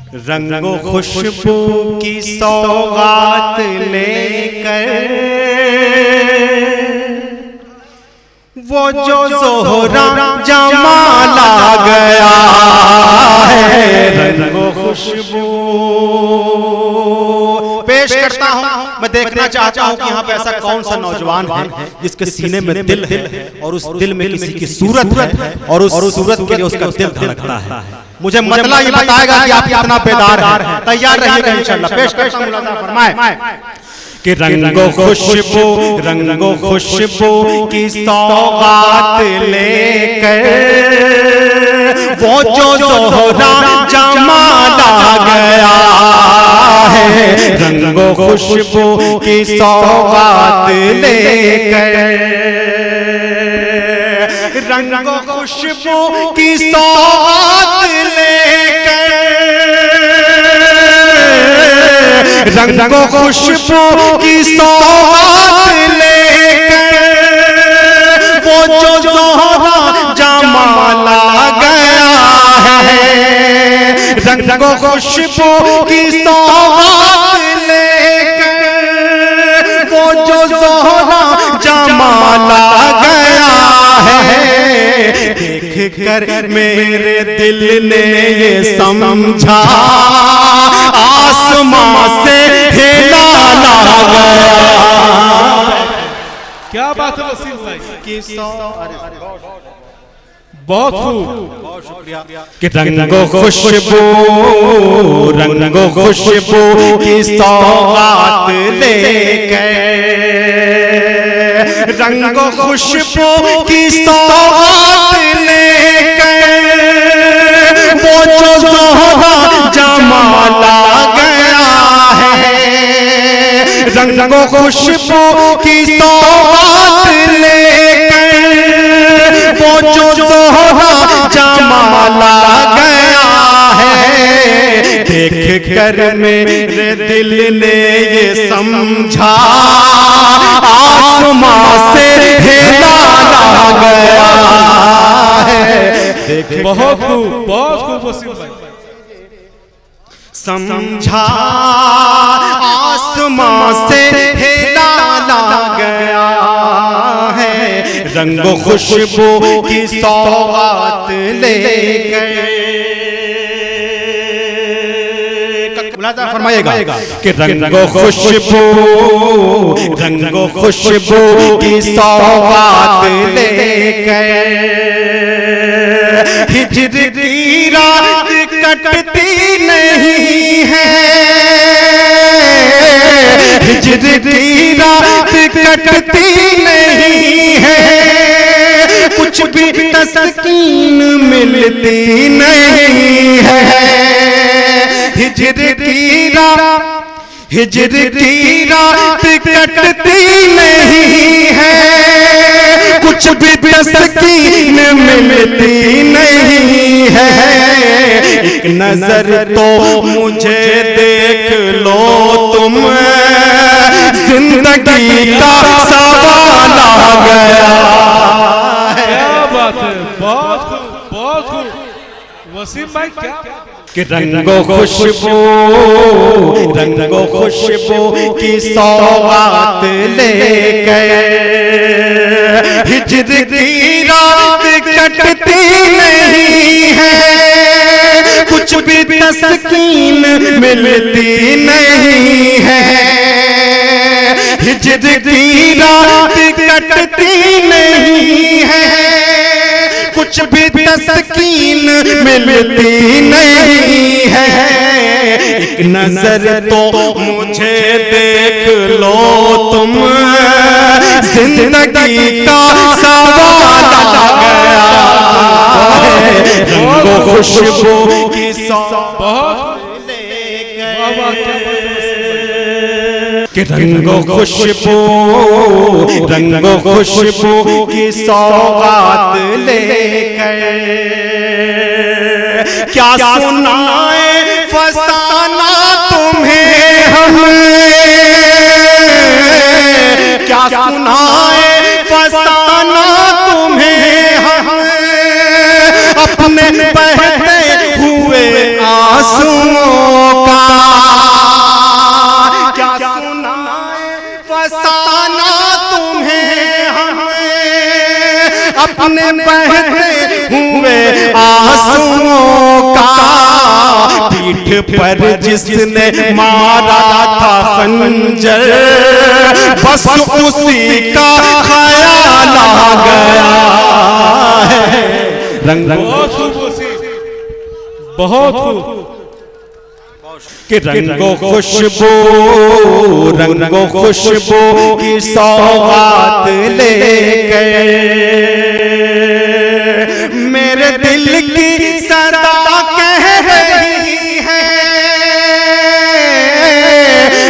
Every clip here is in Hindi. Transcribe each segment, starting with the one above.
रंगो खुशबू की सौगात लेकर वो जो ज़ोहरा जमाला गया है। रंगो खुशबू पेश करता हूं। मैं देखना चाहता हूं कि यहाँ पे ऐसा कौन सा नौजवान है जिसके सीने में दिल है और उस दिल में किसी की सूरत है और उस सूरत के लिए उसका दिल धड़कता है। मुझे मतलब ये बताएगा कि आप कितना बेदार हैं। तैयार रहिएगा इंशाल्लाह। पेश करता हूं, मुलाज़ा फरमाए कि रंगो खुशबू की सौगात लेकर वो जो ज़ोहरा जमाला गया है। रंगो खुशबू की सौगात लेकर, रंगो खुशबू की सौगात लेकर, रंगो खुशबू की सौगात लेकर वो जो ज़ोहरा जमाला गया है। रंगो खुशबू की सौगात लेकर वो जो ज़ोहरा जमाला गया है। देख कर मेरे दिल ने ये समझा आसमां से हिलाला गया। क्या बात है वसीम भाई, बहुत खूब, बहुत शुक्रिया। कि रंगो खुशबू की सौगात लेकर, रंगो खुशबू की सौगात लेकर वो जो ज़ोहरा जमाला गया है। रंगो खुशबू की सौगात लेकर वो जो ज़ोहरा जमाला गया है। देख कर मेरे दिल ने ये समझा आसमां से हिलाला गया है। बहुत खूब वसीम भाई। समझा आसमां से हिलाला गया है। रंगो खुशबू की सौगात लेकर, मुलाज़ा फरमाइएगा कि रंगो खुशबू की सौगात लेकर हिज्र की रात कटती नहीं है। हिज्र की रात कटती नहीं है, कुछ भी तस्कीन मिलती नहीं है। हिज्र की रात कटती नहीं है, कुछ भी तस्कीन मिलती नहीं है। एक नजर तो मुझे देख लो तुम, जिंदगी का सवाल आ गया। क्या बात है, बहुत खूब वसीम भाई। क्या कि रंगो खुशबू की सौगात लेकर हिज्र की रात कटती नहीं है, कुछ भी तस्कीन मिलती नहीं है। हिज्र की रात कटती नहीं है, कुछ भी तस्कीन मिलती नहीं है। एक नजर तो मुझे देख लो तुम, जिंदगी का सवाल आ गया है। रंगो खुशबू की सौगात कि रंगो खुशबू की सौगात लेकर क्या सुनाए फसाना तुम्हें हम, क्या सुनाए फसाना तुम्हें हम अपने बहते हुए आंसुओं बहते हुए आंसुओं का, पीठ पर जिसने मारा था खंजर, बस उसी का ख्याल आ गया है। बहुत खूब वसीम, बहुत खूब। कि रंगो खुशबू, रंगो खुशबू की सौगात ले गए, मेरे दिल की सदा कह रही है,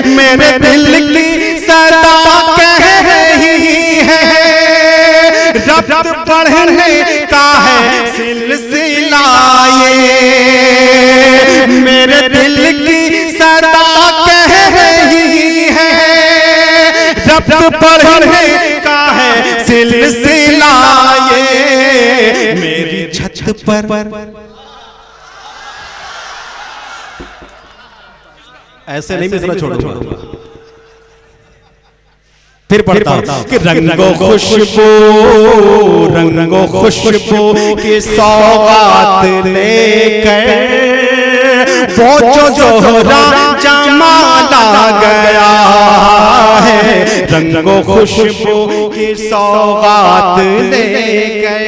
मेरे दिल की सदा कह रही है, रब्त बढ़ने का है सिलसिला ये, मेरे दिल की सदा कह रही है, रब्त बढ़ने का है सिलसिला ये, मेरी छत पर ऐसे नहीं मिसरा छोड़ूंगा, फिर पढ़ता हूं कि रंगो खुशबू, रंगो खुशबू की सौगात लेकर वो जो जोहरा जमाला गया है, रंगो खुशबू की सौगात लेकर।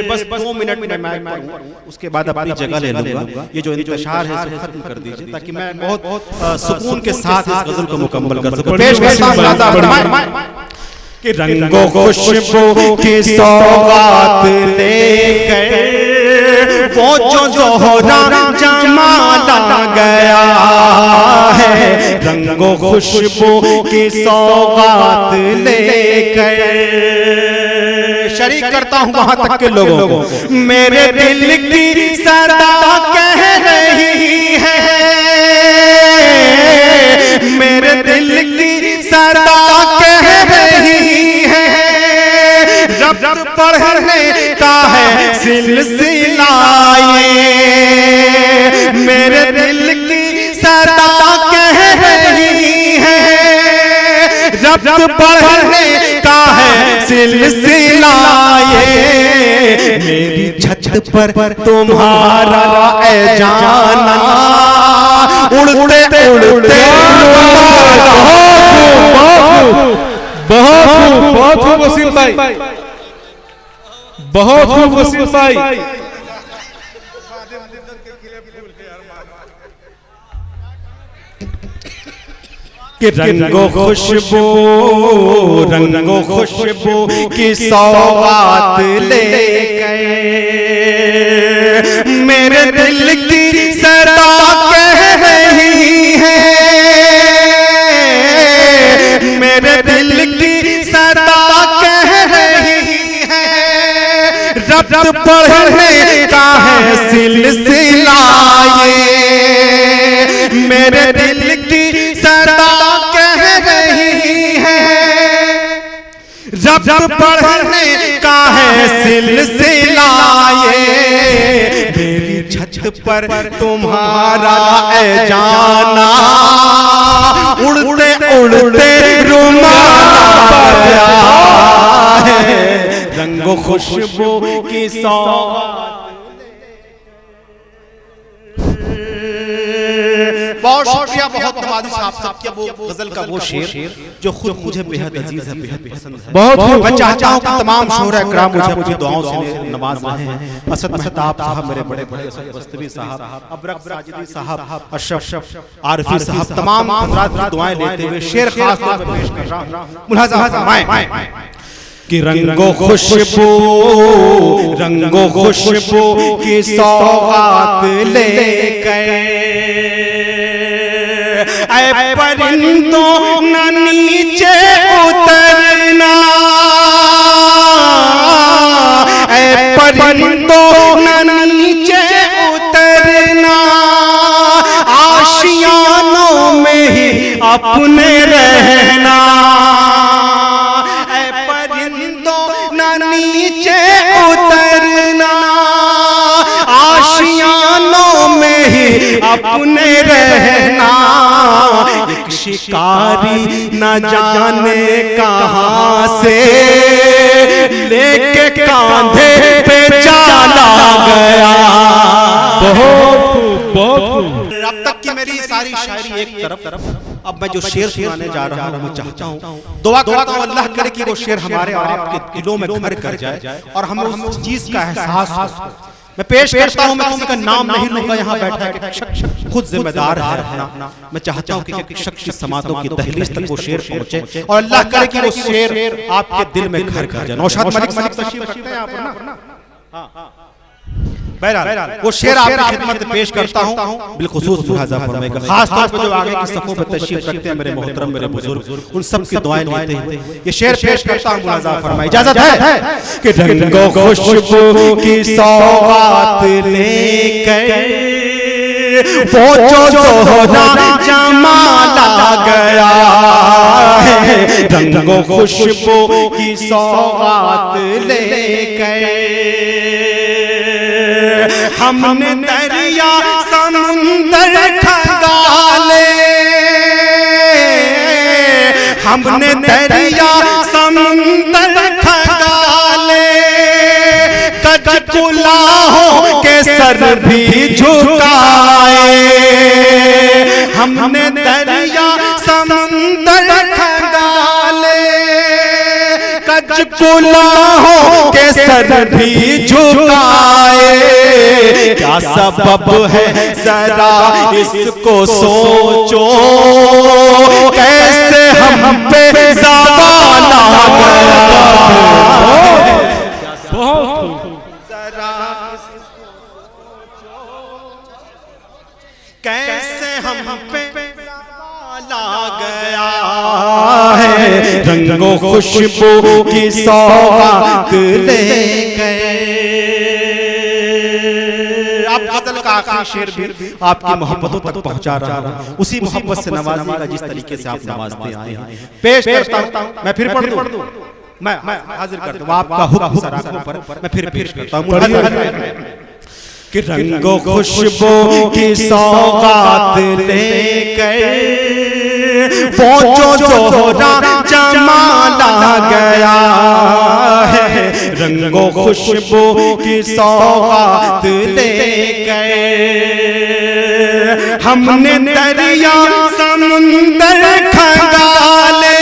बस 2 मिनट में मैं पढ़ूं, उसके बाद अपनी जगह ले लूंगा। ये जो इंतशार है इसे खत्म कर दीजिए ताकि मैं बहुत सुकून के साथ इस गजल को मुकम्मल कर सकूं। पेश करता हूं कि रंगो खुशबू की सौगात लेकर वो जो जोहरा जमाला गया है, रंगो खुशबू की सौगात लेकर। शरीक करता हूं वहां तक के लोगों को, मेरे दिल की सदा कह रही है, मेरे दिल की सदा कह रही है, रब्त बढ़ने का है सिलसिला ये, मेरे दिल की सदा कह रही है, रब्त बढ़ने का है सिलसिला ये, मेरी छत पर तुम्हारा ऐ जाना, उड़ते उड़ते बहुत खूब, बहुत खूब वसीम भाई, बहुत खूब वसीम भाई। कि रंगो खुशबू, रंगो खुशबू की सौगात ले गए, मेरे दिल की सदा कह रही है, मेरे दिल की सदा कह रही है, रब्त बढ़ने का है सिलसिला ये, मेरे दिल की सदा कह रही है, रब्त बढ़ने का है सिलसिला ये, मेरी छत पर तुम्हारा ऐ जाना, उड़ते उड़ते रुमाल गया है, रंगो खुशबू की सौगात। बहुत शुक्रिया, बहुत नवाज़िश आप सबके। वो गजल का वो शेर जो खुद मुझे बेहद अजीज है, बेहद पसंद है। बहुत मैं चाहता हूं कि तमाम शोहरा इकराम मुझे अपनी दुआओं से नवाज रहे हैं। असद मेहताब साहब, मेरे बड़े बड़े असद बस्तवी साहब, अबरक साजिदी साहब, अशरफ आरिफी साहब, तमाम हज़रात की दुआएं लेते हुए शेर खास तौर पर पेश कर रहा हूं। मुलाज़ा फरमाएं कि रंगो खुशबू, रंगो खुशबू की सौगात ले गए, ऐ परिंदों न नीचे उतरना, ऐ परिंदों न नीचे उतरना, आशियानों में ही अपने रहना, ऐ परिंदों न नीचे उतरना, आशियानों में ही अपने रहना, एक शिकारी न जाने कहां से लेके कांधे पे चला गया। बहुत अब तक की मेरी सारी शायरी एक तरफ, अब मैं जो शेर सुनाने जा रहा हूँ मैं चाहता हूँ, दुआ करता हूँ अल्लाह करे कि वो शेर हमारे और आपके दिलों में घर कर जाए और हमें उस चीज का एहसास हो। मैं पेश करता हूँ, मैं किसी का नाम नहीं लूंगा, यहाँ बैठा है शख्स खुद जिम्मेदार है अपना। मैं चाहता हूँ कि शख्स की समातों की दहलीज तक वो शेर पहुंचे और अल्लाह करे कि वो शेर आपके दिल में घर कर जाए। नौशाद मलिक साहब तशरीफ रखते हैं आप ना? बहरहाल वो शेर आपकी खिदमत में पेश करता हूँ, बिलखुसूस मुलाहिजा फरमाइएगा। खास तौर पे जो आगे की सफों में तशरीफ रखते हैं मेरे मोहतरम मेरे बुजुर्ग, उन सब की दुआएं लेते हुए ये शेर पेश करता हूँ, मुलाहिजा फरमाइए। इजाजत है कि रंगों खुशबू की सौगात लेकर वो जो सोना जमाला गया है, रंगों खुशबू की सौगात लेकर हमने दरिया समुंदर खंगाले, हमने दरिया समुंदर खंगाले, कजकुलाहों के सर भी झुकाए, हमने दरिया समुंदर खंगाले, कजकुलाहों के सर भी झुकाए। क्या सबब है जरा इसको सोचो, कैसे हम पे ज़वाल आ गया। जरा कैसे हम पे ज़वाल आ गया है, रंगों खुशबू की सौगात लेकर। गजल का आखिरी शेर भी आपकी मोहब्बतों तक पहुंचा रहा हूं, उसी मोहब्बत से नवाजिएगा जिस तरीके से आप नवाजते आए हैं। पेश करता हूं, मैं फिर पढ़ दूं, मैं हाजिर करता हूं आपका हुक्म सराखों पर, मैं फिर पेश करता हूं कि रंगों खुशबू की सौगात लेकर वो जो सोना जमाला गया है, रंगों खुशबू की सौगात लेकर हमने दरिया समुंदर खंगाले,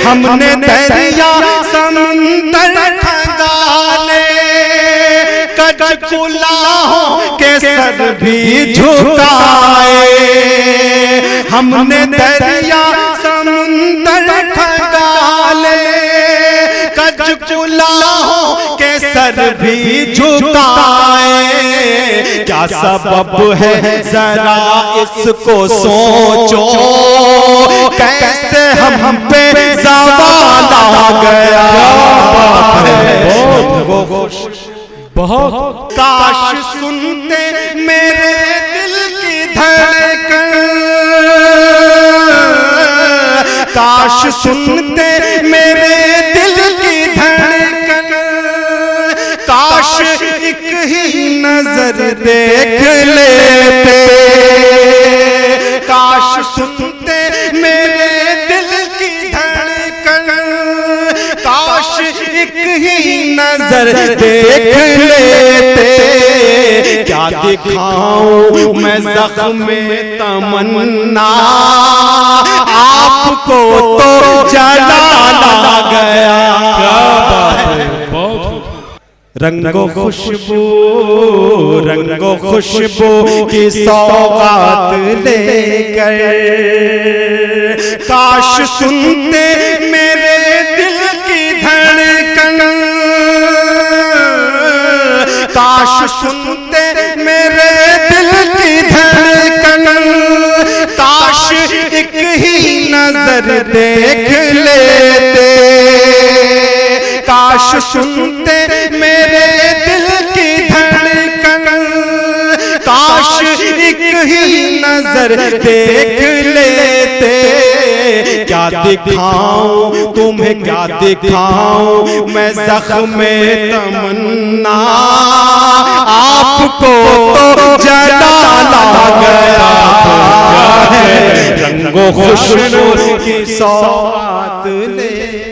हमने दरिया समुंदर खंगाले, कजकुलाहों के सर भी झुकाए, हमने दरिया समुंदर खंगाले, कजकुलाहों के सर भी झुकाए। क्या सबब है जरा इसको सोचो, कैसे हम पे ज़वाल आ गया। बहुत काश सुनते मेरे दिल की धड़कन, काश सुनते मेरे दिल की धड़कन, काश एक ही नजर देख लेते, काश सुनते मेरे दिल की धड़कन, काश एक ही नजर देख लेते। क्या दिखाऊं मैं ज़ख्म में तमन्ना, आपको तो जलाला गया। क्या बात है, बहुत रंगों खुशबू, रंगों खुशबू की सौगात लेकर काश सुनते मेरे दिल की धड़कन, काश सुनते मेरे दिल की धड़कन, काश एक ही नजर देख लेते, काश सुनते मेरे दिल की धड़कन, काश एक ही नजर देख लेते। क्या दिखाऊं तुम्हें, क्या दिखाऊं मैं ज़ख्म में तमन्ना, आपको तो जलाला गया। खुशनुमा की सौगात ले